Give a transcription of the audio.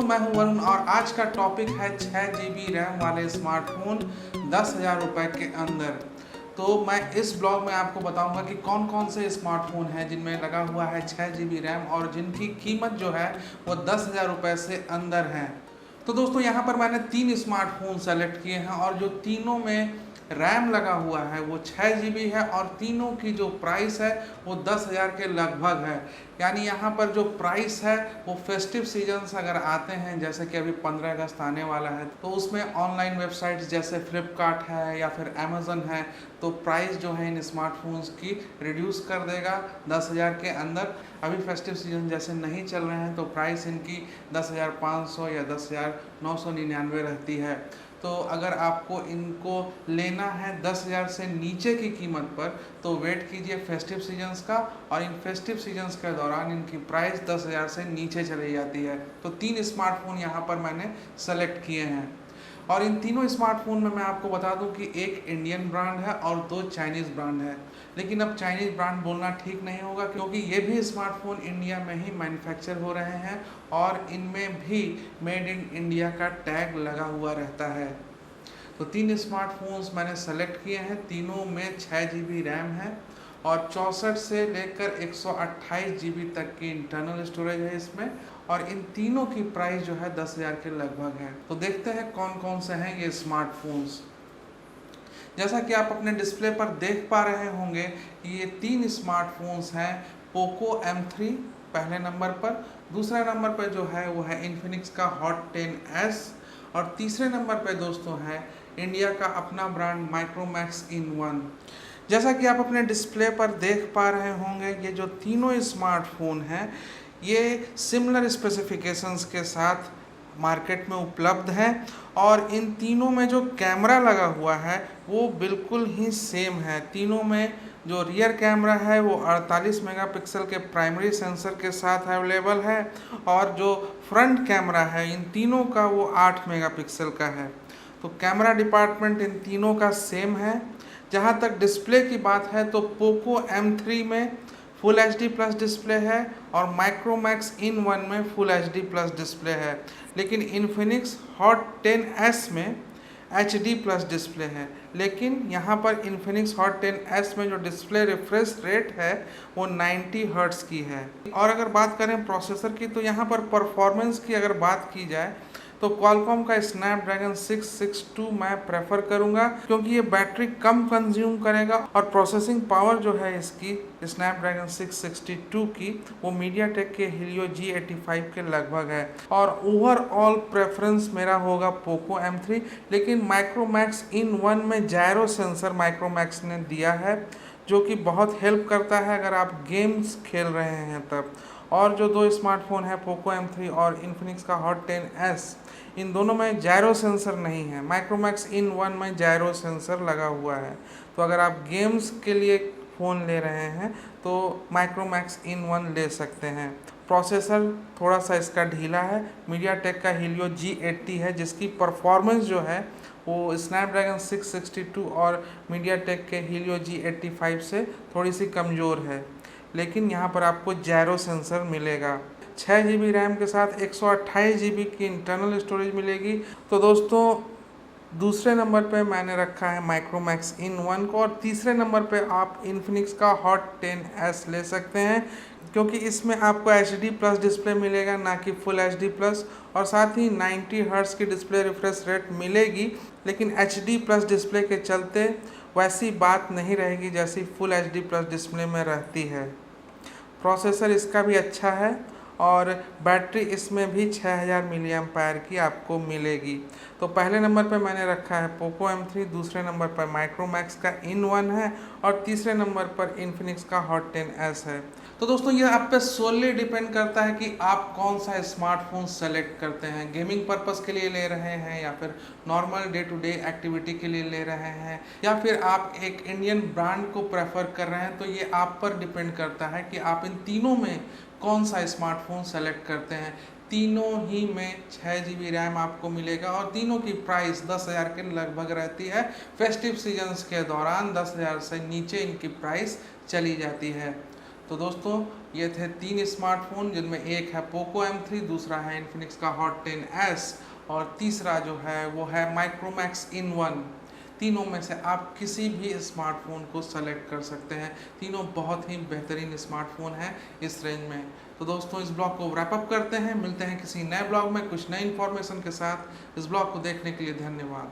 मैं हूं वरुण और आज का टॉपिक है 6 GB रैम वाले स्मार्टफोन 10,000 रुपये के अंदर। तो मैं इस ब्लॉग में आपको बताऊंगा कि कौन कौन से स्मार्टफोन हैं जिनमें लगा हुआ है 6 GB रैम और जिनकी कीमत जो है वो 10,000 रुपये से अंदर है। तो दोस्तों यहाँ पर मैंने 3 स्मार्टफोन सेलेक्ट किए हैं और जो तीनों में रैम लगा हुआ है वो 6 GB है और तीनों की जो प्राइस है वो 10,000 के लगभग है। यानी यहाँ पर जो प्राइस है वो फेस्टिव सीजन्स अगर आते हैं, जैसे कि अभी 15 अगस्त आने वाला है, तो उसमें ऑनलाइन वेबसाइट्स जैसे फ्लिपकार्ट है या फिर अमेज़न है, तो प्राइस जो है इन स्मार्टफोन्स की रिड्यूस कर देगा 10,000 के अंदर। अभी फेस्टिव सीजन जैसे नहीं चल रहे हैं तो प्राइस इनकी 10,500 या 10,999 रहती है। तो अगर आपको इनको लेना है 10,000 से नीचे की कीमत पर तो वेट कीजिए फेस्टिव सीजन्स का, और इन फेस्टिव सीजन्स के दौरान इनकी प्राइस 10,000 से नीचे चली जाती है। तो 3 स्मार्टफोन यहाँ पर मैंने सेलेक्ट किए हैं और इन तीनों स्मार्टफोन में मैं आपको बता दूं कि एक इंडियन ब्रांड है और 2 चाइनीज़ ब्रांड है। लेकिन अब चाइनीज़ ब्रांड बोलना ठीक नहीं होगा क्योंकि ये भी स्मार्टफोन इंडिया में ही मैन्युफैक्चर हो रहे हैं और इनमें भी मेड इन इंडिया का टैग लगा हुआ रहता है। तो 3 स्मार्टफोन्स मैंने सेलेक्ट किए हैं, तीनों में 6 GB रैम है और 64 से लेकर 128 GB तक की इंटरनल स्टोरेज है इसमें, और इन तीनों की प्राइस जो है 10,000 के लगभग है। तो देखते हैं कौन कौन से हैं ये स्मार्टफोन्स। जैसा कि आप अपने डिस्प्ले पर देख पा रहे होंगे कि ये 3 स्मार्टफोन्स हैं। पोको M3 पहले नंबर पर, दूसरे नंबर पर जो है वो है इन्फिनिक्स का हॉट 10S और तीसरे नंबर पर दोस्तों है इंडिया का अपना ब्रांड माइक्रोमैक्स इन वन। जैसा कि आप अपने डिस्प्ले पर देख पा रहे होंगे ये जो तीनों स्मार्टफोन हैं ये सिमिलर स्पेसिफिकेशंस के साथ मार्केट में उपलब्ध है और इन तीनों में जो कैमरा लगा हुआ है वो बिल्कुल ही सेम है। तीनों में जो रियर कैमरा है वो 48 मेगापिक्सल के प्राइमरी सेंसर के साथ अवेलेबल है और जो फ्रंट कैमरा है इन तीनों का वो 8 मेगापिक्सल का है। तो कैमरा डिपार्टमेंट इन तीनों का सेम है। जहाँ तक डिस्प्ले की बात है तो पोको M3 में फुल HD प्लस डिस्प्ले है और माइक्रोमैक्स इन वन में फुल HD प्लस डिस्प्ले है, लेकिन इन्फिनिक्स हॉट 10S में HD प्लस डिस्प्ले है। लेकिन यहाँ पर इन्फिनिक्स हॉट 10S में जो डिस्प्ले रिफ्रेश रेट है वो 90 हर्ट्ज़ की है। और अगर बात करें प्रोसेसर की तो यहाँ पर परफॉर्मेंस की अगर बात की जाए तो क्वालकॉम का स्नैपड्रैगन 662 मैं प्रेफर करूंगा क्योंकि ये बैटरी कम कंज्यूम करेगा और प्रोसेसिंग पावर जो है इसकी स्नैपड्रैगन 662 की वो मीडियाटेक के हीलियो G85 के लगभग है। और ओवरऑल प्रेफरेंस मेरा होगा पोको M3, लेकिन माइक्रोमैक्स इन वन में जायरो सेंसर माइक्रोमैक्स ने दिया है जो कि बहुत हेल्प करता है अगर आप गेम्स खेल रहे हैं तब। और जो 2 स्मार्टफोन है पोको M3 और इन्फिनिक्स का हॉट 10S, इन दोनों में जायरो सेंसर नहीं है। माइक्रोमैक्स इन वन में जायरो सेंसर लगा हुआ है। तो अगर आप गेम्स के लिए फ़ोन ले रहे हैं तो माइक्रोमैक्स इन वन ले सकते हैं। प्रोसेसर थोड़ा सा इसका ढीला है, मीडियाटेक का हीलियो G80 है जिसकी परफॉर्मेंस जो है वो स्नैपड्रैगन 662 और मीडियाटेक के हीलियो G85 से थोड़ी सी कमज़ोर है, लेकिन यहाँ पर आपको जायरो सेंसर मिलेगा। 6 GB रैम के साथ 128 GB की इंटरनल स्टोरेज मिलेगी। तो दोस्तों दूसरे नंबर पे मैंने रखा है माइक्रोमैक्स इन वन को और तीसरे नंबर पे आप इन्फिनिक्स का हॉट 10S ले सकते हैं क्योंकि इसमें आपको HD प्लस डिस्प्ले मिलेगा ना कि फुल HD प्लस, और साथ ही 90 हर्ट्ज़ की डिस्प्ले रिफ्रेश रेट मिलेगी, लेकिन HD प्लस डिस्प्ले के चलते वैसी बात नहीं रहेगी जैसी फुल HD प्लस डिस्प्ले में रहती है। प्रोसेसर इसका भी अच्छा है और बैटरी इसमें भी 6000 मिली एम्पायर की आपको मिलेगी। तो पहले नंबर पर मैंने रखा है पोको M3, दूसरे नंबर पर माइक्रोमैक्स का इन वन है और तीसरे नंबर पर इन्फिनिक्स का हॉट 10S है। तो दोस्तों ये आप पे सोली डिपेंड करता है कि आप कौन सा स्मार्टफोन सेलेक्ट करते हैं। गेमिंग पर्पस के लिए ले रहे हैं या फिर normal day to day activity के लिए ले रहे हैं या फिर आप एक इंडियन ब्रांड को प्रेफर कर रहे हैं, तो ये आप पर डिपेंड करता है कि आप इन तीनों में कौन सा स्मार्टफोन सेलेक्ट करते हैं। तीनों ही में 6 GB रैम आपको मिलेगा और तीनों की प्राइस 10,000 के लगभग रहती है। फेस्टिव सीजन्स के दौरान 10,000 से नीचे इनकी प्राइस चली जाती है। तो दोस्तों ये थे 3 स्मार्टफ़ोन, जिनमें एक है पोको M3, दूसरा है इन्फिनिक्स का हॉट 10s और तीसरा जो है वो है माइक्रोमैक्स इन वन। तीनों में से आप किसी भी स्मार्टफ़ोन को सेलेक्ट कर सकते हैं। तीनों बहुत ही बेहतरीन स्मार्टफ़ोन हैं इस रेंज में। तो दोस्तों इस ब्लॉग को रैप अप करते हैं, मिलते हैं किसी नए ब्लॉग में कुछ नई इन्फॉर्मेशन के साथ। इस ब्लॉग को देखने के लिए धन्यवाद।